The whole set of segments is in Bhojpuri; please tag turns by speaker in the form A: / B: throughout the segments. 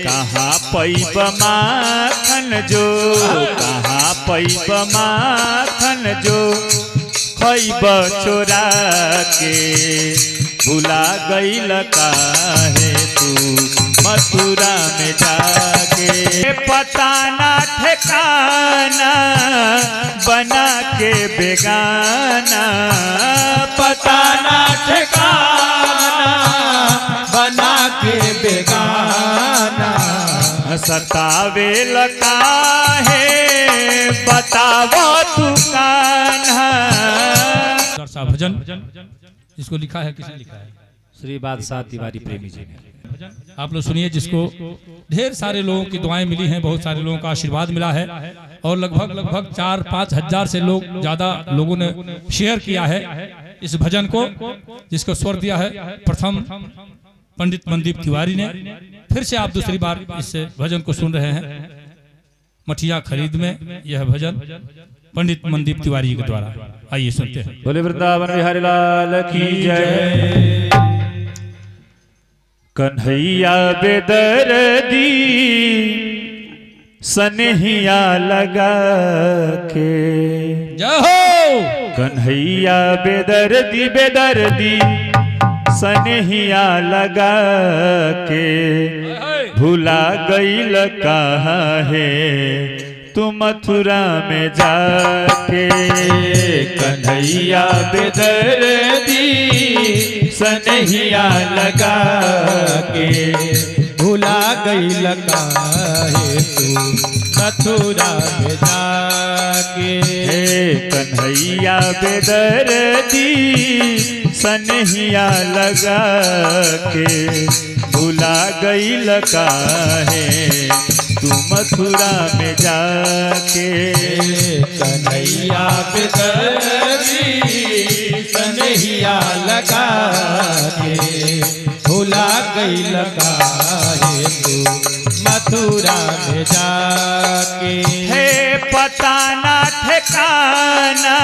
A: कहाँ पैब माखन जो, कहाँ पैब माखन जो, खैब चोरा के भुला गईल काहे तू मथुरा में जाके। पता ना ठिकाना बना के बेगाना,
B: पता ना ठिकाना बना के बेगाना।
A: सतावे काहे बतावो तू कान्हा।
C: भजन जिसको लिखा है, किसने लिखा है?
A: श्री बादशाह तिवारी प्रेमी जी ने।
C: आप लोग सुनिए, जिसको ढेर सारे लोगों की दुआएं मिली हैं, बहुत सारे लोगों का आशीर्वाद मिला है और लगभग 4-5 हजार से ज्यादा लोगों ने शेयर किया है इस भजन को, जिसको स्वर दिया है प्रथम पंडित मनदीप तिवारी ने। फिर से आप दूसरी बार इस भजन को सुन रहे हैं मठिया खरीद में, यह भजन पंडित मनदीप तिवारी के द्वारा। आइए सुनते हैं।
A: बोले वृंदावन बिहारी लाल की जय। कन्हैया बेदर्दी सनहिया लगा के,
C: जय हो।
A: कन्हैया बेदर्दी बेदर्दी सनहिया लगा के भुला गईल कहाँ है तू मथुरा में जाके।
B: कन्हैया बेदर्दी सनहिया लगा के भुला गईल काहे तू मथुरा में जाके।
A: कन्हैया बेदर्दी सनहिया लगा के भुला गईल काहे तू मथुरा में जाके।
B: कन्हैया बेदर्दी सनहिया लगा के भुला गईल काहे तू मथुरा में जाके।
A: हे पता ना ठिकाना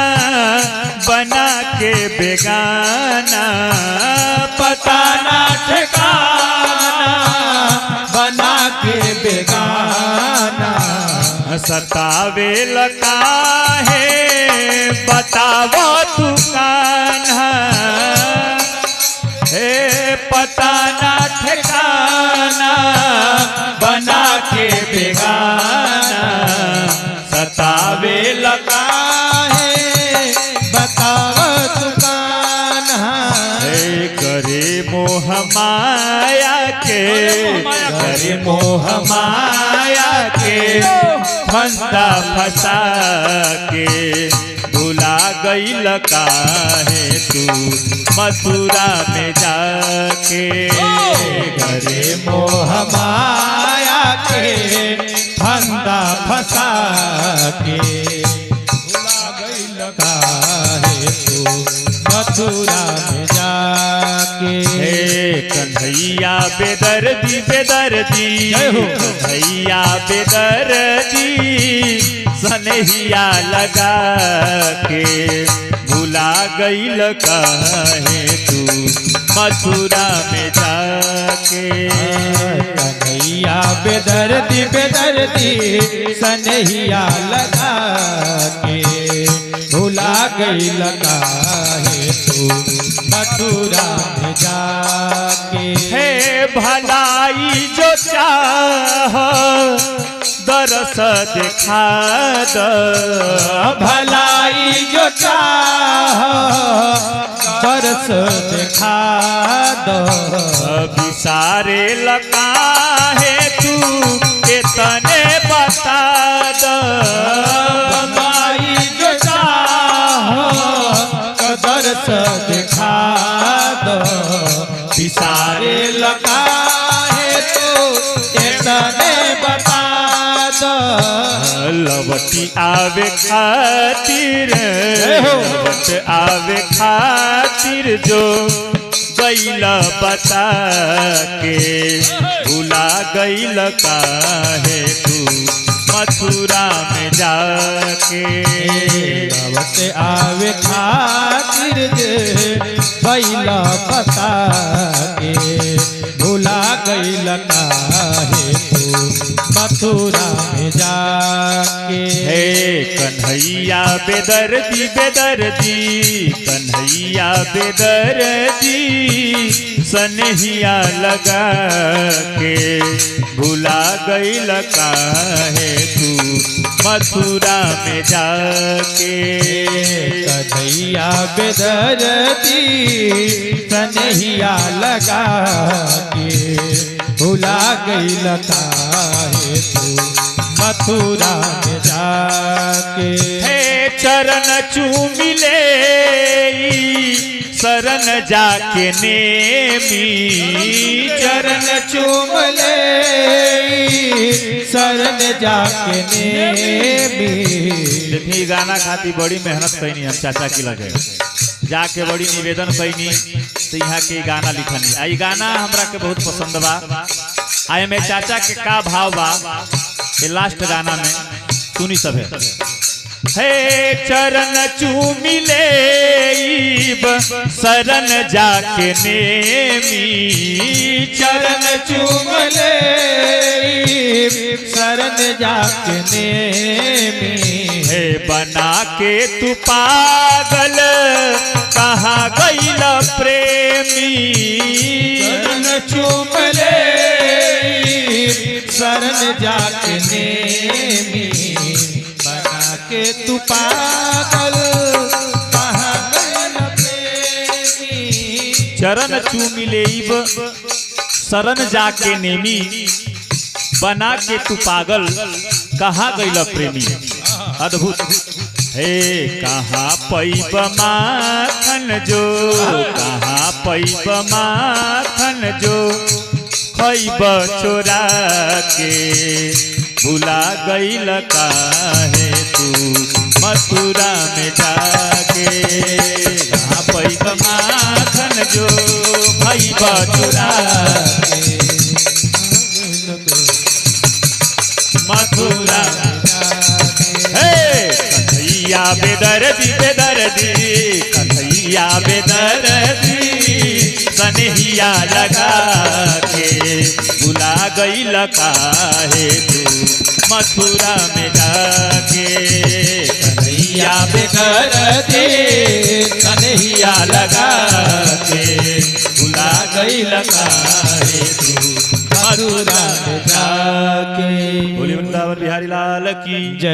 A: बना के बेगाना,
B: पता ना ठिकाना बना के बेगाना।
A: सतावे काहे बतावो तू कान्हा। हे पता ना ठिकाना
B: बना के बेगाना।
A: सतावे
B: काहे बताओ तू कान्हा।
A: हे करे मोह माया के, करे मोह माया के फंदा फंसा के भुला गईल काहे तू मथुरा में जाके।
B: करे मोह माया के फंदा फंसा के भुला गईल काहे तू मथुरा में जाके।
A: कन्हैया बेदर्दी बेदर्दी, कन्हैया बेदर्दी सनहिया लगा के भुला गईल काहे तू मथुरा में जाके।
B: कन्हैया बेदर्दी बेदर्दी सनहिया लगा के भुला गईल काहे तू मथुरा में जाके।
A: हे भलाई जो चाह दरस दिखा द,
B: भलाई जो चाह दरस दिखा दो।
A: विसारे काहे तू कितने बता द।
B: भलाई जो चाह दरस दिखा दो। विसारे काहे तू कितने बता दो।
A: लवती आवे खातिर, लवत आवे खातिर जो गईला बता के भुला गईल काहे तू
B: मथुरा में जाके
A: आवत आवे खातिर जे बैला बता के भुला गइल काहे तू मथुरा में जाके।
B: हे कन्हैया बेदर्दी बेदर्दी कन्हैया बेदर्दी सनहिया लगा के भुला गइल काहे तू मथुरा में जाके।
A: कन्हैया बेदर्दी सनहिया लगा के भुला गइल काहे तू मथुरा में जाके।
B: हे चरण चूमिले शरण जाके नेमी
A: चरण चूमले शरण जाके नेमी।
B: देखिए गाना खाती बड़ी मेहनत कैनी हम चाचा की लगे जाके बड़ी निवेदन कैनी तो यहाँ के गाना लिखनी आई गाना हमरा के बहुत पसंद बा। आए में चाचा के का भाव बा ये लास्ट गाना में सुनी सब है। हे चरण चूमिले शरण जाके नेमी
A: चरण चूमले शरण जाके नेमी।
B: हे बना के तू पागल कहाँ गइल प्रेमी
A: चरण चूमले शरण जाके नेमी। बना के तू पागल कहाँ गइल प्रेमी।
B: चरण चूमिलेब शरण जाके नेमी बना के तू पागल कहाँ गइल प्रेमी। अद्भुत। हे कहाँ पैब माखन जो कहाँ पैब माखन जो खैब चोरा के भुला गइल काहे तू मथुरा में जाके। कहाँ पैब माखन जो खैब चोरा के मथुरा कन्हैया बेदर्दी बेदर्दी कन्हैया बेदर्दी सनहिया लगा के भुला गइल काहे तू मथुरा में जाके। कन्हैया बेदर्दी सनहिया लगा के भुला गइल काहे तू मथुरा में जाके। बोले वृंदावन बिहारी लाल की जय।